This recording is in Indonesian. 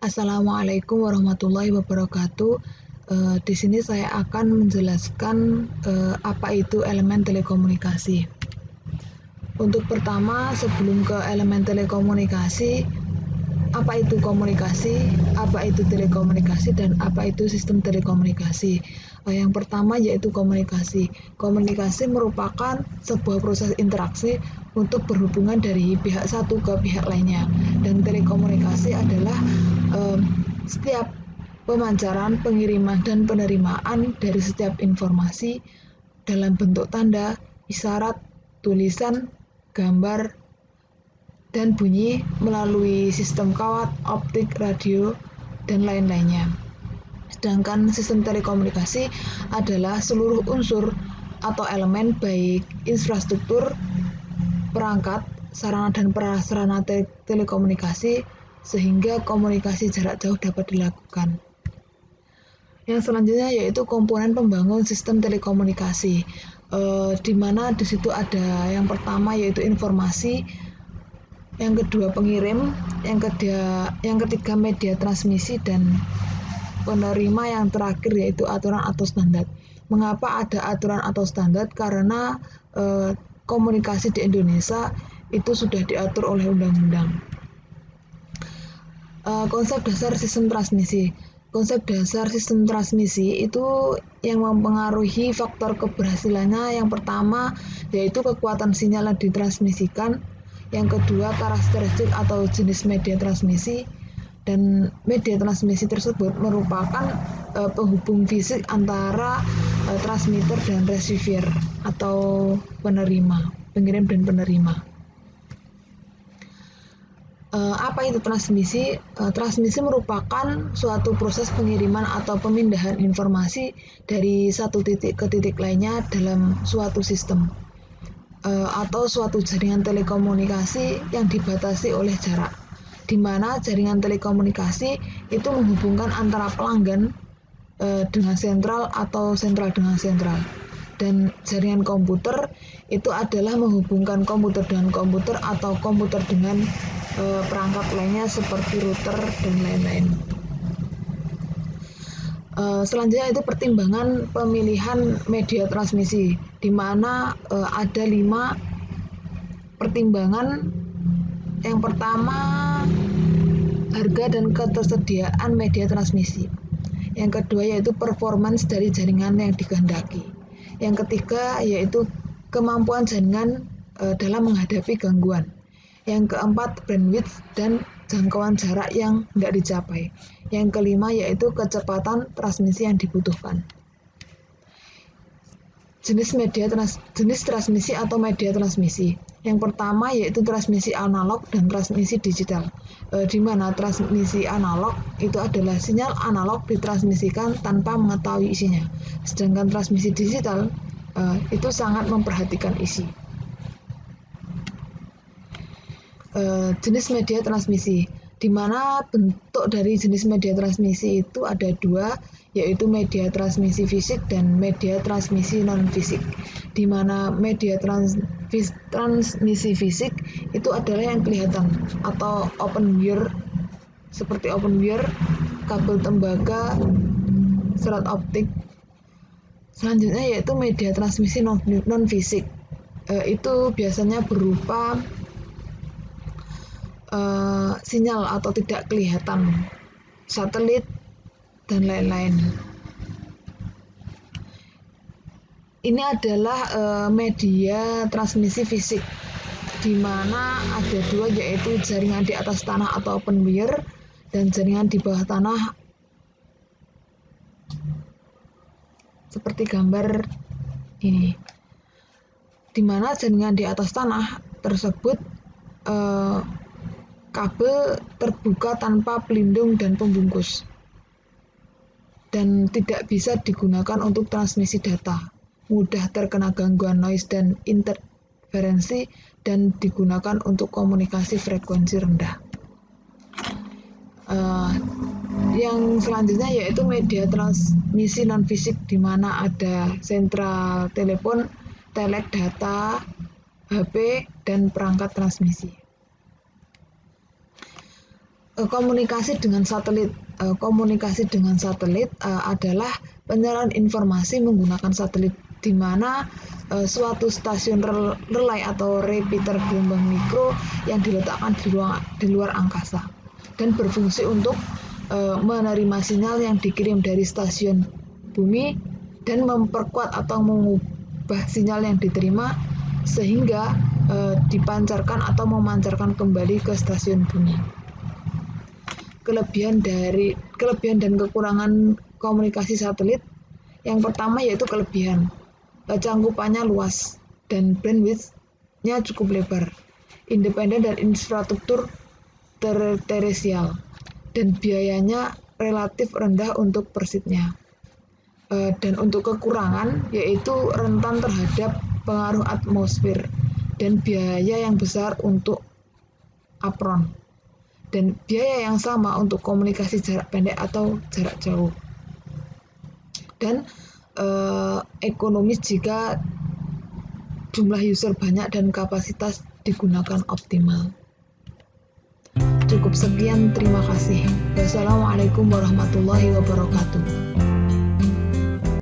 Assalamualaikum warahmatullahi wabarakatuh. Di sini saya akan menjelaskan apa itu elemen telekomunikasi. Untuk pertama, sebelum ke elemen telekomunikasi, apa itu komunikasi, apa itu telekomunikasi, dan apa itu sistem telekomunikasi. Yang pertama yaitu komunikasi. Komunikasi merupakan sebuah proses interaksi untuk berhubungan dari pihak satu ke pihak lainnya. Dan telekomunikasi adalah setiap pemancaran, pengiriman, dan penerimaan dari setiap informasi dalam bentuk tanda, isyarat, tulisan, gambar, dan bunyi melalui sistem kawat, optik, radio, dan lain-lainnya. Sedangkan sistem telekomunikasi adalah seluruh unsur atau elemen baik infrastruktur, perangkat, sarana dan prasarana telekomunikasi sehingga komunikasi jarak jauh dapat dilakukan. Yang selanjutnya yaitu komponen pembangun sistem telekomunikasi, di mana di situ ada yang pertama yaitu informasi, yang kedua pengirim, yang ketiga media transmisi, dan penerima yang terakhir yaitu aturan atau standar. Mengapa ada aturan atau standar? Karena komunikasi di Indonesia itu sudah diatur oleh undang-undang. Konsep dasar sistem transmisi. Konsep dasar sistem transmisi itu yang mempengaruhi faktor keberhasilannya yang pertama yaitu kekuatan sinyal yang ditransmisikan, yang kedua karakteristik atau jenis media transmisi, dan media transmisi tersebut merupakan penghubung fisik antara transmitter dan receiver atau pengirim dan penerima. Apa itu transmisi? Transmisi merupakan suatu proses pengiriman atau pemindahan informasi dari satu titik ke titik lainnya dalam suatu sistem atau suatu jaringan telekomunikasi yang dibatasi oleh jarak, di mana jaringan telekomunikasi itu menghubungkan antara pelanggan dengan sentral atau sentral dengan sentral. Dan jaringan komputer itu adalah menghubungkan komputer dengan komputer atau komputer dengan perangkat lainnya seperti router dan lain-lain. Selanjutnya itu pertimbangan pemilihan media transmisi, di mana ada 5 pertimbangan. Yang pertama, harga dan ketersediaan media transmisi. Yang kedua yaitu performance dari jaringan yang dikehendaki. Yang ketiga yaitu kemampuan jaringan dalam menghadapi gangguan. Yang keempat, bandwidth dan jangkauan jarak yang tidak dicapai. Yang kelima yaitu kecepatan transmisi yang dibutuhkan. Jenis transmisi atau media transmisi. Yang pertama yaitu transmisi analog dan transmisi digital, di mana transmisi analog itu adalah sinyal analog ditransmisikan tanpa mengetahui isinya, sedangkan transmisi digital itu sangat memperhatikan isi. Jenis media transmisi, di mana bentuk dari jenis media transmisi itu ada 2, yaitu media transmisi fisik dan media transmisi non-fisik. Di mana media transmisi fisik itu adalah yang kelihatan atau open wire, seperti open wire, kabel tembaga, serat optik. Selanjutnya yaitu media transmisi non-fisik, itu biasanya berupa sinyal atau tidak kelihatan, satelit, dan lain-lain. Ini adalah media transmisi fisik, di mana ada 2, yaitu jaringan di atas tanah atau open wire dan jaringan di bawah tanah seperti gambar ini, di mana jaringan di atas tanah tersebut kabel terbuka tanpa pelindung dan pembungkus dan tidak bisa digunakan untuk transmisi data, mudah terkena gangguan noise dan interferensi, dan digunakan untuk komunikasi frekuensi rendah. Yang selanjutnya yaitu media transmisi non-fisik, di mana ada sentra telepon, telek data, HP, dan perangkat transmisi. Komunikasi dengan satelit. Komunikasi dengan satelit adalah penyerahan informasi menggunakan satelit, di mana suatu stasiun relay atau repeater gelombang mikro yang diletakkan di luar angkasa dan berfungsi untuk menerima sinyal yang dikirim dari stasiun bumi dan memperkuat atau mengubah sinyal yang diterima sehingga dipancarkan atau memancarkan kembali ke stasiun bumi. Kelebihan dan kekurangan komunikasi satelit. Yang pertama yaitu kelebihan. Cangkupannya luas dan bandwidth-nya cukup lebar, independen dan infrastruktur terestrial, dan biayanya relatif rendah untuk persitnya. Dan untuk kekurangan yaitu rentan terhadap pengaruh atmosfer dan biaya yang besar untuk upfront, dan biaya yang sama untuk komunikasi jarak pendek atau jarak jauh, dan ekonomis jika jumlah user banyak dan kapasitas digunakan optimal. Cukup sekian, terima kasih. Wassalamualaikum warahmatullahi wabarakatuh.